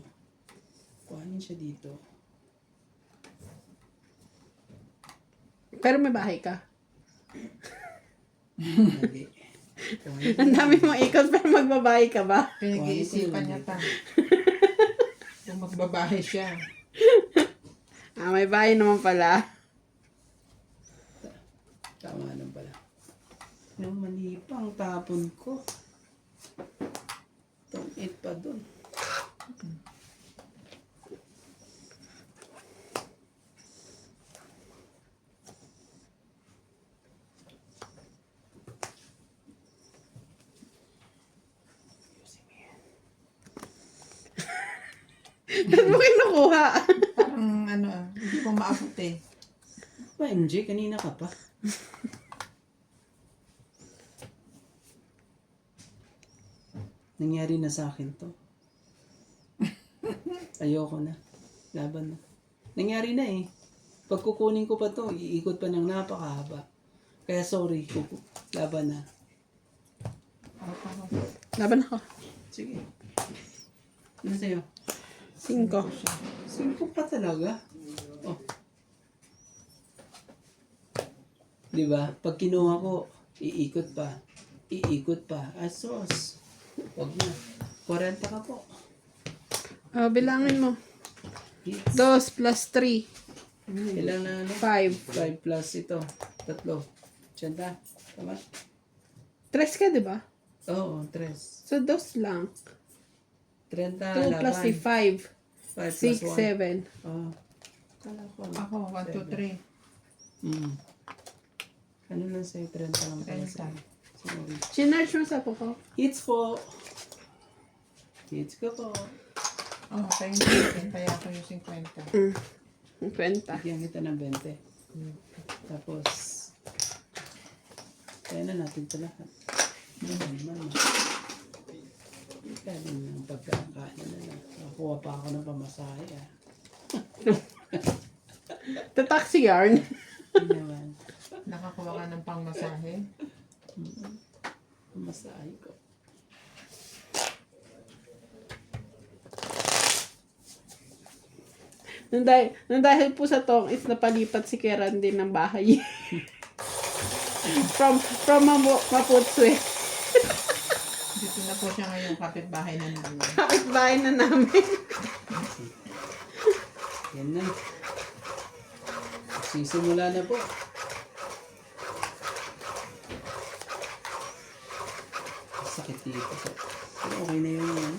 Kuhanin siya dito. Pero may bahay ka. Hindi. Kuhanin ko Ang lang. dami mong ikot pero magbabahay ka ba? Pinag-iisipan niya pa. Kung magbabahay siya. Ah, may bahay naman pala. Tama lang pala. Yung mali pa ang tapon ko. Don't eat pa dun. Ba't mo kinukuha? Parang ano hindi ko maabot eh. Ba, MJ, kanina ka pa. Nangyari na sa akin to. Ayoko na. Laban na. Nangyari na eh. Pag kukunin ko pa to, iikot pa ng napakahaba. Kaya sorry, laban na. Laban ako. Sige. Ano sa'yo? 5. 5 pa talaga. Oh. Di ba? Pag kinuha ko, iikot pa. Iikot pa. Asos. Huwag na. 40 ka po. Oh, bilangin mo. Hits. 2 plus 3. Ilan na ano? 5. 5 plus ito. 3. 80. Tama? 3 ka, di ba? Oo, 3. So, 2 lang. 30 2 plus 5. 5 plus 6, 1. 7. Oo. Kala ko. Ako, 1, 2, 3. Ano lang sa'yo? 30 lang pala 30. sa'yo. Sorry. Chinarge mo sa ko. Hits po. Hits ko po. Oh, tayo yung kaya ako yung 50. 50. Bigyan kita ng 20. Tapos, kaya na natin ito lahat. Naman. Kaya din ng pagkakain na lang. Nakuha pa ako ng pamasahe ah. The taxi yarn. Hindi naman. Nakakuha ka ng pangmasahe. Pamasahe ko. Nung dahil po sa tong is napalipat si Keran din ng bahay. from Maputswe. Dito na po siya ngayon kapitbahay na namin. Kapit-bahay na namin. Yan na. Sisimula na po. Sakit dito. Pero okay na yung yan.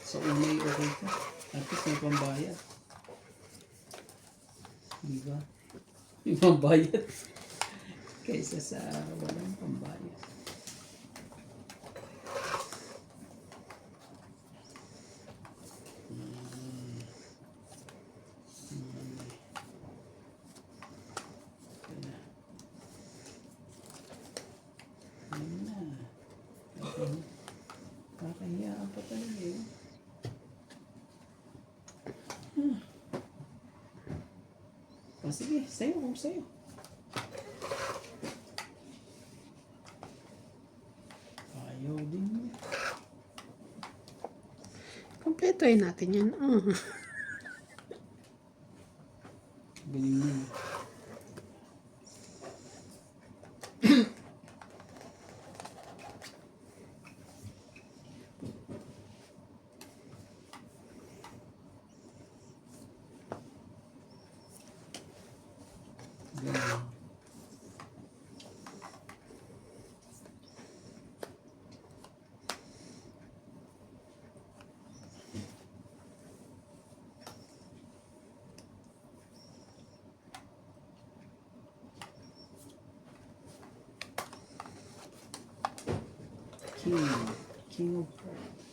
Sa unay okay ka. At least may pambayad. Diba? May pambayad. Kaysa sa walang pambayad. Ayun na. Kakahiya pa talaga eh. O sige, sa'yo kung sa'yo. Ayaw din mo. Kompletuhin natin yan. Oh. Galing mo. King. King of Hearts.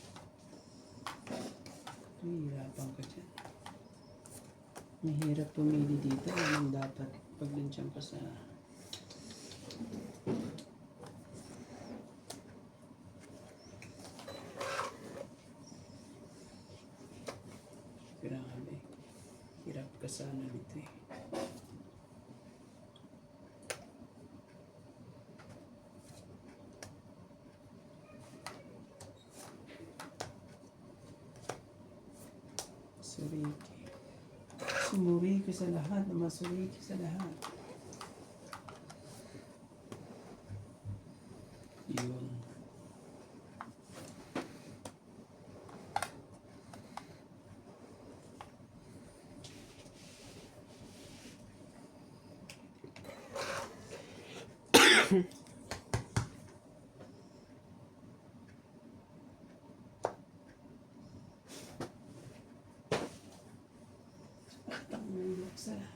Hihirapan ka dyan. Mahirap pumili dito. Anong dapat pag nandiyan ka sa... Grabe. Hirap ka sana dito eh. Suriki. Sumuri ko sa lahat, masuriki sa lahat. Yun. At ang ulok sa lahat.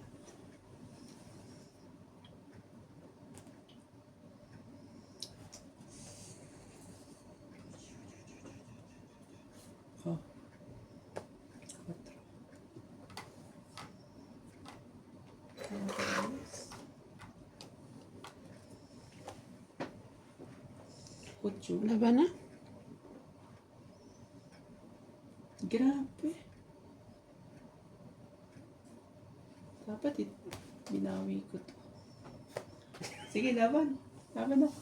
Oh. 4. 8. Laban na? Grabe. Dapat binawi ko to. Sige, laban. Laban ako.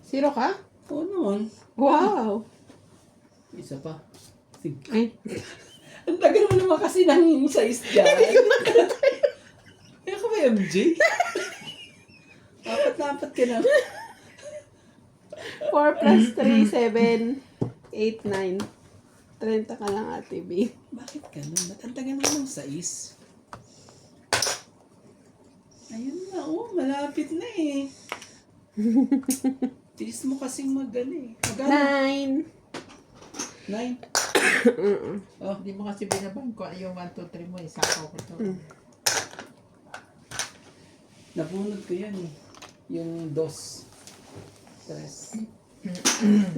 Zero ka? Oo naman. Wow! Isa pa. Sige. Ay, Ang tagal mo naman kasi nang size dyan. Kaya ka ba MJ? Apat ka na. 4 plus 3, 7, 8, 9. 30 ka lang, Ate B. Bakit ganun? Ba't ang tagal mo ng size? Ayun na, oh. Malapit na eh. Tiis mo kasing eh. Magano? 9. 9. Oh, Hindi mo kasi binabang ko yung 1, 2, 3 mo. Isakaw ko to. nabunod ko yan eh. Yung 2. 3.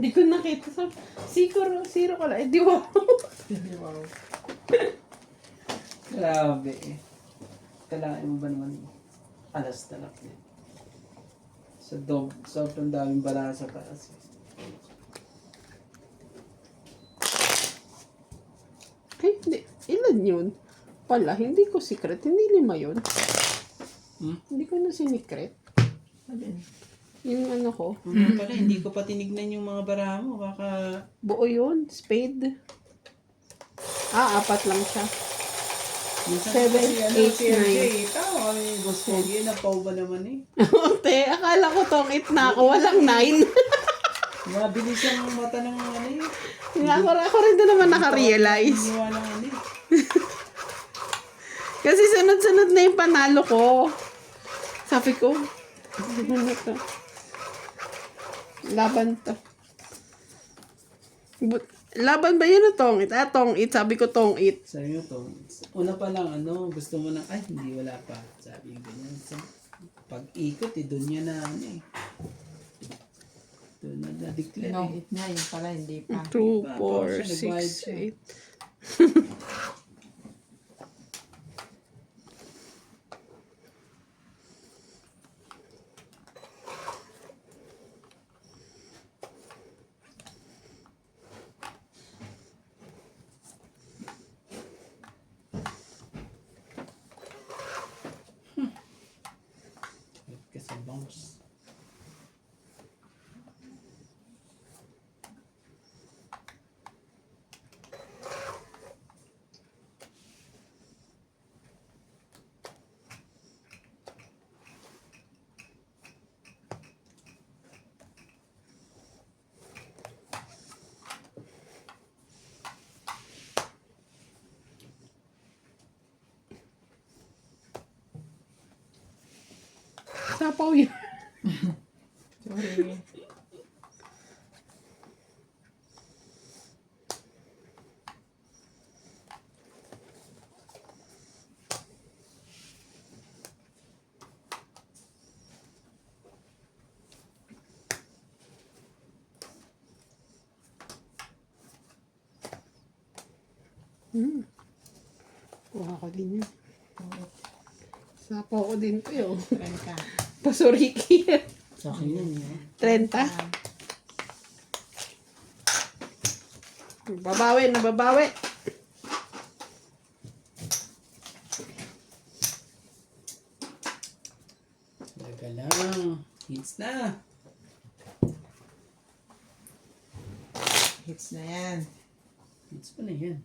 Hindi ko nakita sa... Zero ka lang. Eh, di wow. Wow. Grabe eh. Kailangan mo ba naman alas talak din? Sobrang daming bala sa taas. Ay, hindi. Ilan yun? Pala, hindi ko secret. Hindi 5 yun. Hindi ko na sinikret. Alin? Yung ano ko. Pala, hindi ko pa tinignan yung mga bara mo. Baka... Buo yun. Spade. 4 lang siya. Minsan 7, kasi 8, 9. Tama kami yung boss ko. Yan, napaw ba naman eh. Te, akala ko tong 8 na ako. Walang 9. Mabilis ang mata ng ano eh. Ako rin din naman nakarealize. Iniwala ng ano eh. Kasi sunod-sunod na yung panalo ko. Sabi ko, ano na to? Laban to. Laban ba yun o tong it? Tong it. Sabi ko tong it. Sabi mo to, una pa lang gusto mo na, ay hindi wala pa. Sabi yung ganyan. So, pag ikot doon niya na ano eh. Doon na na-declare No, eh. it nga. Yung pala, hindi pa. 2, 4, nagbayad 6, siya. 8. Kasi bounce. Sapaw yun. Sorry. Kuha ko din yan. Sapo ko din to yun. 30. Pasuriki. Sa akin yan. 30. Nababawi, nababawi. Talaga lang. Hits na. Hits na yan. Hits pa na yan.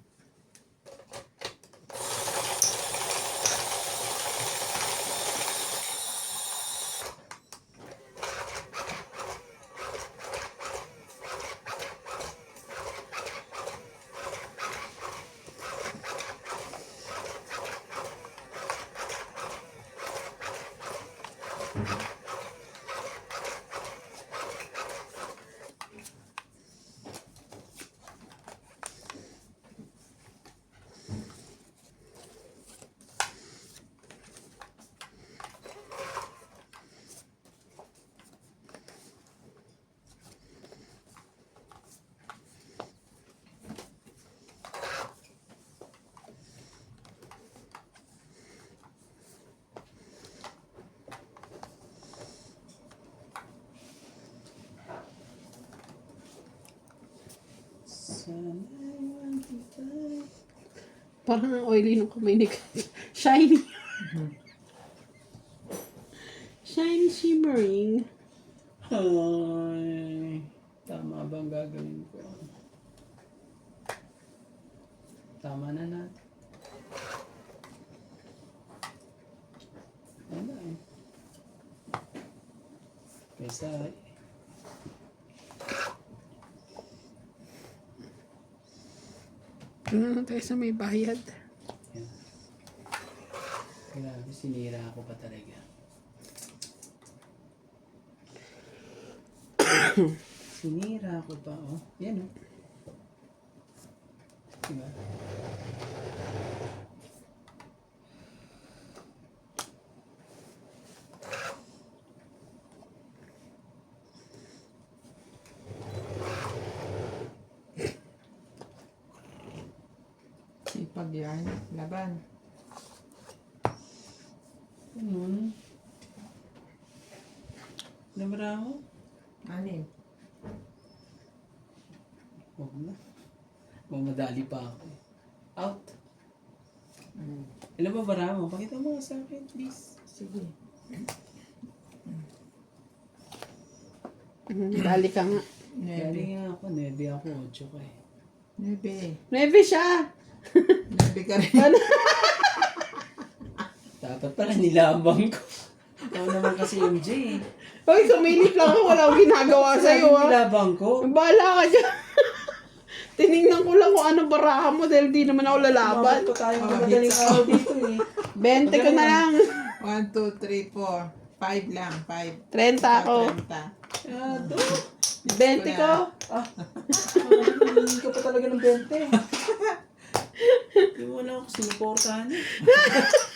Parang ang oily nung kamay ni Shiny. Shiny shimmering. Ay, tama ba ang gagawin ko? Tama na natin. Wala eh. Kaysa Ano tayo sa may bayad? yan. Grabe, sinira ako pa talaga. Sinira ako pa, oh. Yan, oh. Diba? Sipag yan. Laban. Ganun. Nabara ako? Anim. Huwag na. Mamadali pa ako. Out. Ilan ba bara mo? Pakita mo nga sa akin, please. Sige. Dali ka nga. Dali 9. nga ako, 9 ako, 8 ka eh. 9. 9 siya. 9 ka rin. Dapat pala nilabang ko. Ikaw naman kasi MJ eh. Hoy, sumilip lang ako. Wala akong ginagawa sa'yo, ha. Nilabang ko. Bahala ka dyan. Tinignan ko lang kung ano baraha mo dahil di naman ako lalaban. Umabot pa tayong madaling araw dito eh. 20 ko na lang. 1, 2, 3, 4. 5 lang. 5. 30 ako. 30. Yado. 20 ko. Hindi ka pa talaga ng 20. Hindi mo na ako sinuportahan eh.